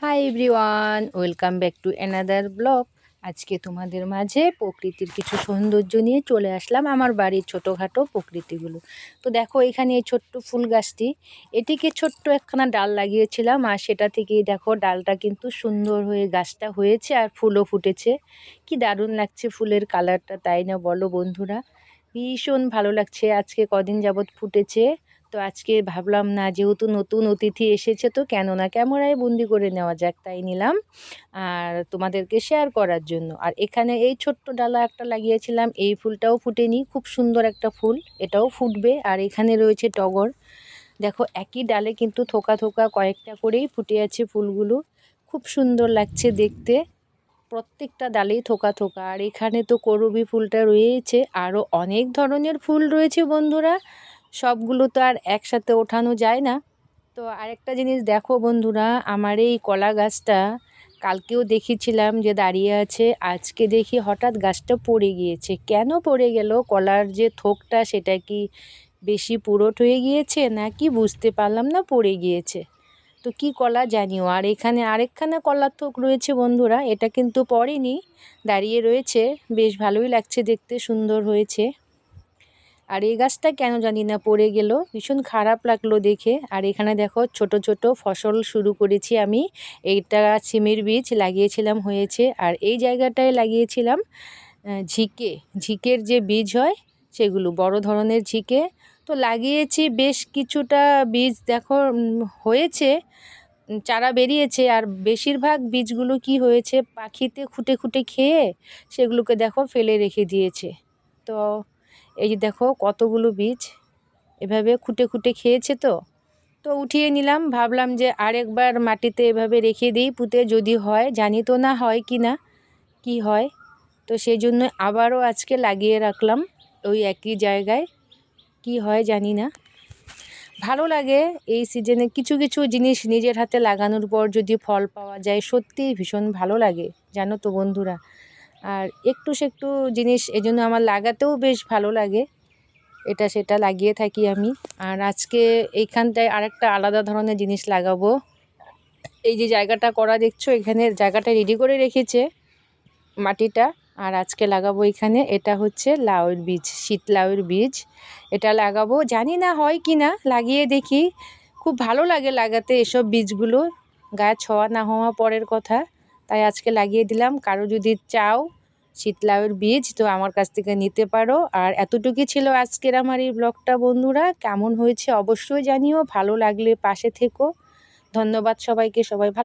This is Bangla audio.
Hi everyone, welcome back to another blog. আজকে তোমাদের মাঝে প্রকৃতির কিছু সৌন্দর্য নিয়ে চলে আসলাম, আমার বাড়ির ছোটোখাটো প্রকৃতিগুলো। তো দেখো এখানে এই ছোট্ট ফুল গাছটি, এটিকে ছোট্ট একখানা ডাল লাগিয়েছিলাম, আর সেটা থেকেই দেখো ডালটা কিন্তু সুন্দর হয়ে গাছটা হয়েছে আর ফুলও ফুটেছে। কি দারুণ লাগছে ফুলের কালারটা, তাই না বলো বন্ধুরা? ভীষণ ভালো লাগছে। আজকে কদিন যাবৎ ফুটেছে, তো আজকে ভাবলাম না, যেহেতু নতুন অতিথি এসেছে তো কেন না ক্যামেরায় বন্দি করে নেওয়া যাক, তাই নিলাম আর তোমাদেরকে শেয়ার করার জন্য। আর এখানে এই ছোট্ট ডালা একটা লাগিয়েছিলাম, এই ফুলটাও ফুটেনি, খুব সুন্দর একটা ফুল, এটাও ফুটবে। আর এখানে রয়েছে টগর। দেখো একই ডালে কিন্তু থোকা থোকা কয়েকটা করেই ফুটে আছে ফুলগুলো, খুব সুন্দর লাগছে দেখতে। প্রত্যেকটা ডালেই থোকা থোকা। আর এখানে তো করবী ফুলটা রয়েছে, আরও অনেক ধরনের ফুল রয়েছে বন্ধুরা, সবগুলো তো আর একসাথে ওঠানো যায় না। তো আরেকটা জিনিস দেখো বন্ধুরা, আমার এই কলা গাছটা কালকেও দেখেছিলাম যে দাঁড়িয়ে আছে, আজকে দেখি হঠাৎ গাছটা পড়ে গিয়েছে। কেন পড়ে গেল? কলার যে থোকটা সেটা কি বেশি পুরোট হয়ে গিয়েছে নাকি বুঝতে পারলাম না, পড়ে গিয়েছে। তো কি কলা জানিও। আর এখানে আরেকখানা কলার থোক রয়েছে বন্ধুরা, এটা কিন্তু পড়েনি, দাঁড়িয়ে রয়েছে, বেশ ভালোই লাগছে দেখতে, সুন্দর হয়েছে। আর এই গাছটা কেন জানি না পড়ে গেল, ভীষণ খারাপ লাগলো দেখে। আর এখানে দেখো ছোট ছোট ফসল শুরু করেছি আমি। এইটা সিমের বীজ লাগিয়েছিলাম, হয়েছে। আর এই জায়গাটায় লাগিয়েছিলাম ঝিকের যে বীজ হয় সেগুলো, বড় ধরনের ঝিকে। তো লাগিয়েছি বেশ কিছুটা বীজ, দেখো হয়েছে, চারা বেরিয়েছে। আর বেশিরভাগ বীজগুলো কি হয়েছে, পাখিতে খুঁটে খুঁটে খেয়ে সেগুলোকে দেখো ফেলে রেখে দিয়েছে। তো এই যে দেখো কতগুলো বীজ এভাবে খুঁটে খুঁটে খেয়েছে। তো তো উঠিয়ে নিলাম, ভাবলাম যে আরেকবার মাটিতে এভাবে রেখে দিই পুঁতে, যদি হয়, জানি তো না হয় কি না, কি হয়। তো সেই জন্য আবারও আজকে লাগিয়ে রাখলাম ওই একই জায়গায়, কি হয় জানি না। ভালো লাগে এই সিজনে কিছু কিছু জিনিস নিজের হাতে লাগানোর পর যদি ফল পাওয়া যায়, সত্যিই ভীষণ ভালো লাগে, জানো তো বন্ধুরা। আর একটু সেকটু জিনিস এজন্য আমার লাগাতেও বেশ ভালো লাগে, এটা সেটা লাগিয়ে থাকি আমি। আর আজকে এইখানটায় আরেকটা আলাদা ধরনের জিনিস লাগাবো। এই যে জায়গাটা করা দেখছো, এখানে জায়গাটা রেডি করে রেখেছে মাটিটা, আর আজকে লাগাবো এখানে। এটা হচ্ছে লাউয়ের বীজ, শীত লাউয়ের বীজ, এটা লাগাবো, জানি না হয় কি না, লাগিয়ে দেখি। খুব ভালো লাগে লাগাতে এসব বীজগুলো, গাছ হওয়া না হওয়া পরের কথা, তাই আজকে লাগিয়ে দিলাম। কারো যদি চাও শীত লাউয়ের বীজ তো আমার কাছ থেকে নিতে পারো। আর এতটুকুই ছিল আজকের আমার এই ব্লগটা বন্ধুরা, কেমন হয়েছে অবশ্যই জানিও, ভালো লাগলে পাশে থেকো। ধন্যবাদ সবাইকে, সবাই ভালো